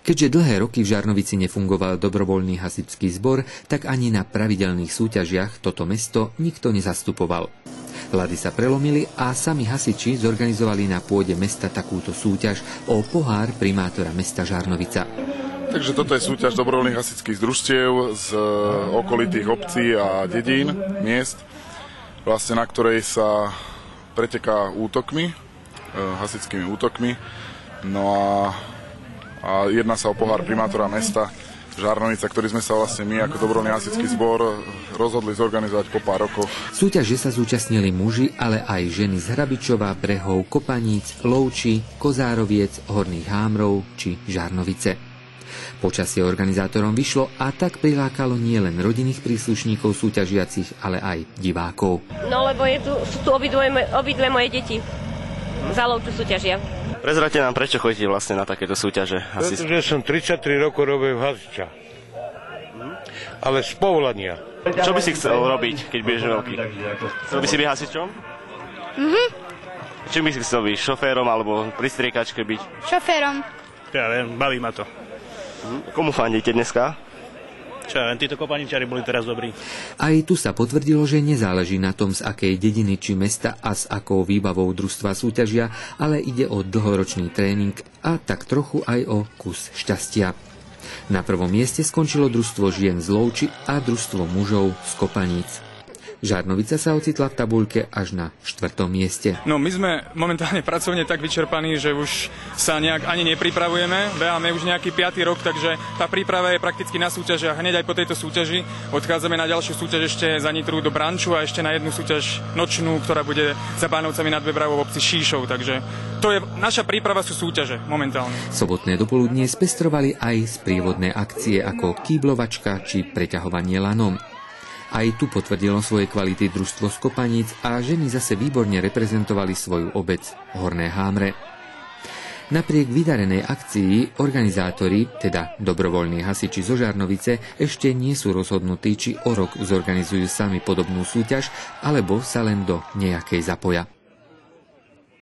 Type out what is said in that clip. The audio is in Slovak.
Keďže dlhé roky v Žarnovici nefungoval dobrovoľný hasičský zbor, tak ani na pravidelných súťažiach toto mesto nikto nezastupoval. Ľady sa prelomili a sami hasiči zorganizovali na pôde mesta takúto súťaž o pohár primátora mesta Žarnovica. Takže toto je súťaž dobrovoľných hasičských družstiev z okolitých obcí a dedín, miest, vlastne na ktorej sa preteká útokmi, hasičskými útokmi. No a jedná sa o pohár primátora mesta Žarnovica, ktorý sme sa vlastne my ako dobrovoľný hasičský zbor rozhodli zorganizovať po pár rokov. Súťaže sa zúčastnili muži, ale aj ženy z Hrabičova, Brehov, Kopaníc, Lovčí, Kozároviec, Horných Hámrov či Žarnovice. Počasie organizátorom vyšlo a tak prilákalo nielen rodinných príslušníkov súťažiacich, ale aj divákov. No lebo sú tu obidve moje deti za Lovču súťažia. Prezrate nám, prečo chodíte vlastne na takéto súťaže? Pretože som 33 rokov robil hasiča. Ale z povolania. Čo by si chcel robiť, keď budeš veľký? Chcel by si byť hasičom? Čím by si chcel byť? Šoférom alebo pri striekačke byť? Šoférom. Ja viem, baví ma to. Komu fandíte dneska? Čo ja viem, títo kopaničiari boli teraz dobrí. Aj tu sa potvrdilo, že nezáleží na tom, z akej dediny či mesta a s akou výbavou družstva súťažia, ale ide o dlhoročný tréning a tak trochu aj o kus šťastia. Na prvom mieste skončilo družstvo žien z Lovči a družstvo mužov z Kopaníc. Žarnovica sa ocitla v tabuľke až na 4. mieste. No my sme momentálne pracovne tak vyčerpaní, že už sa nejak ani nepripravujeme. Beháme už nejaký 5. rok, takže tá príprava je prakticky na súťaži a hneď aj po tejto súťaži odchádzame na ďalšiu súťaž ešte za Nitru do Branču a ešte na jednu súťaž nočnú, ktorá bude za Bánovcami nad Bebravou v obci Šíšov. Takže to je naša príprava, sú súťaže momentálne. Sobotné dopoludnie spestrovali aj sprievodné akcie ako kýblovačka či preťahovanie lanom. Aj tu potvrdilo svoje kvality družstvo z Kopaníc a ženy zase výborne reprezentovali svoju obec Horné Hámre. Napriek vydarenej akcii organizátori, teda dobrovoľní hasiči zo Žarnovice, ešte nie sú rozhodnutí, či o rok zorganizujú sami podobnú súťaž, alebo sa len do nejakej zapoja.